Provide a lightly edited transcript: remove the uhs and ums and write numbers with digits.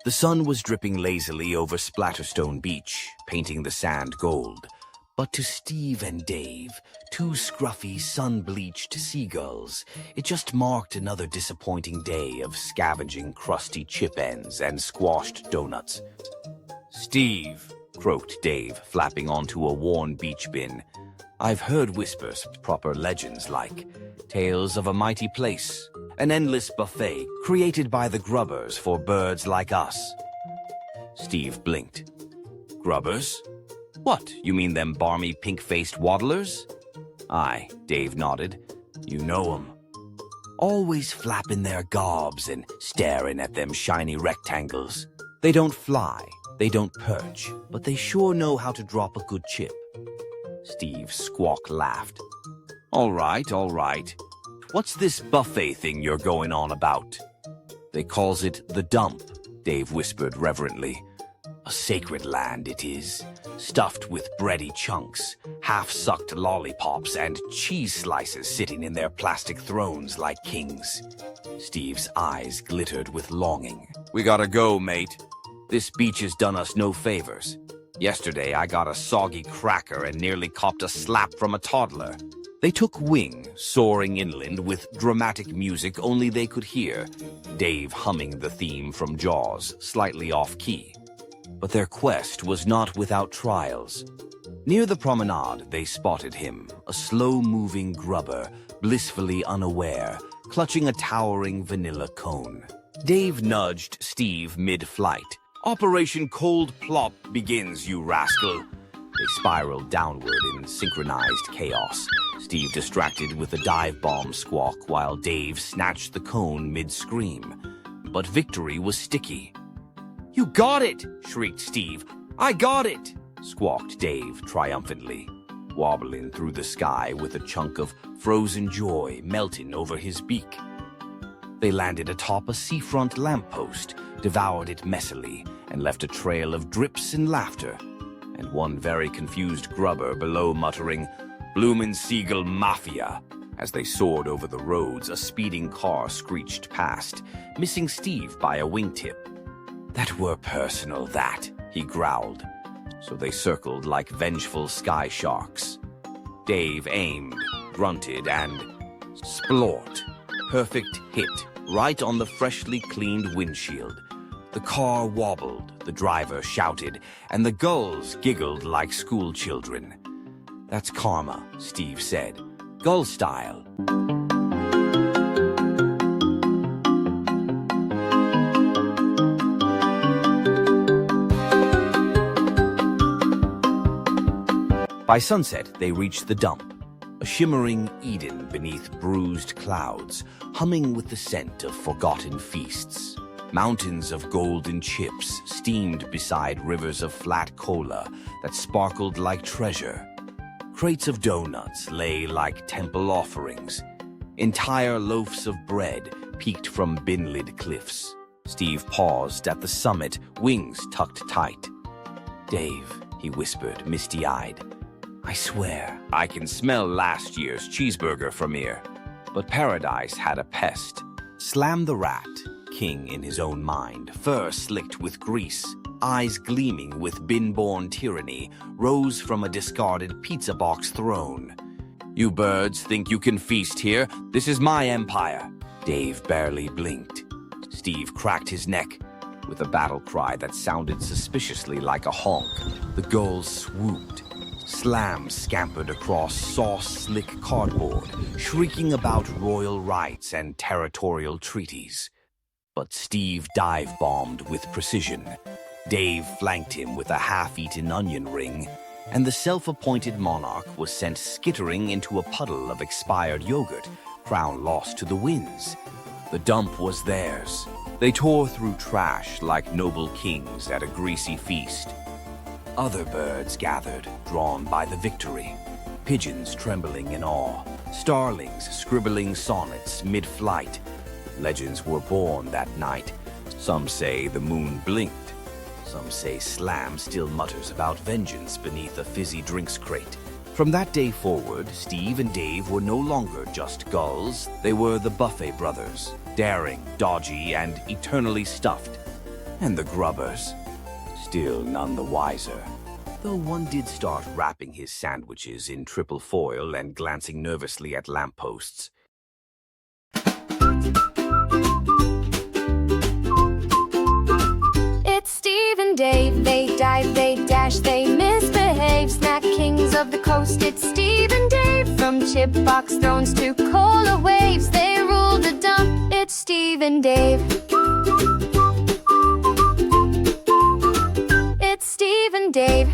The sun was dripping lazily over Splatterstone Beach, painting the sand gold. But to Steve and Dave, two scruffy, sun-bleached seagulls, it just marked another disappointing day of scavenging crusty chip ends and squashed donuts. "Steve," croaked Dave, flapping onto a worn beach bin. "I've heard whispers, proper legends like. Tales of a mighty place, an endless buffet created by the grubbers for birds like us." Steve blinked. "Grubbers? What, you mean them barmy pink-faced waddlers?" "Aye," Dave nodded. "You know 'em. Always flapping their gobs and staring at them shiny rectangles. They don't fly, they don't perch, but they sure know how to drop a good chip." Steve Squawk laughed. All right. What's this buffet thing you're going on about?" "They calls it the dump," Dave whispered reverently. "A sacred land it is, stuffed with bready chunks, half-sucked lollipops, and cheese slices sitting in their plastic thrones like kings." Steve's eyes glittered with longing. "We gotta go, mate. This beach has done us no favors. Yesterday I got a soggy cracker and nearly copped a slap from a toddler." They took wing, soaring inland with dramatic music only they could hear, Dave humming the theme from Jaws, slightly off-key. But their quest was not without trials. Near the promenade, they spotted him, a slow-moving grubber, blissfully unaware, clutching a towering vanilla cone. Dave nudged Steve mid-flight. "Operation Cold Plop begins, you rascal." They spiraled downward in synchronized chaos, Steve distracted with a dive bomb squawk while Dave snatched the cone mid-scream. But victory was sticky. "You got it!" shrieked Steve. "I got it!" squawked Dave triumphantly, wobbling through the sky with a chunk of frozen joy melting over his beak. They landed atop a seafront lamppost, devoured it messily, and left a trail of drips and laughter, and one very confused grubber below muttering, "Bloomin' Seagull Mafia." As they soared over the roads, a speeding car screeched past, missing Steve by a wingtip. "That were personal, that," he growled. So they circled like vengeful sky sharks. Dave aimed, grunted, and splort. Perfect hit, right on the freshly cleaned windshield. The car wobbled, the driver shouted, and the gulls giggled like school children. "That's karma," Steve said. "Gull style." By sunset, they reached the dump, a shimmering Eden beneath bruised clouds, humming with the scent of forgotten feasts. Mountains of golden chips steamed beside rivers of flat cola that sparkled like treasure. Crates of donuts lay like temple offerings. Entire loaves of bread peeked from bin-lid cliffs. Steve paused at the summit, wings tucked tight. "Dave," he whispered, misty-eyed, "I swear I can smell last year's cheeseburger from here." But paradise had a pest. Slam the Rat, king in his own mind, fur slicked with grease, eyes gleaming with bin-born tyranny, rose from a discarded pizza box throne. "You birds think you can feast here? This is my empire." Dave barely blinked. Steve cracked his neck with a battle cry that sounded suspiciously like a honk. The gulls swooped. Slam scampered across sauce-slick cardboard, shrieking about royal rights and territorial treaties. But Steve dive-bombed with precision. Dave flanked him with a half-eaten onion ring, and the self-appointed monarch was sent skittering into a puddle of expired yogurt, crown lost to the winds. The dump was theirs. They tore through trash like noble kings at a greasy feast. Other birds gathered, drawn by the victory. Pigeons trembling in awe, starlings scribbling sonnets mid-flight. Legends were born that night. Some say the moon blinked. Some say Slam still mutters about vengeance beneath a fizzy drinks crate. From that day forward, Steve and Dave were no longer just gulls. They were the Buffet brothers, daring, dodgy, and eternally stuffed. And the grubbers, still none the wiser, though one did start wrapping his sandwiches in triple foil and glancing nervously at lampposts. It's Steve and Dave, they dive, they dash, they misbehave. Snack kings of the coast, it's Steve and Dave. From chip box thrones to cola waves, they rule the dump, it's Steve and Dave. It's Steve and Dave.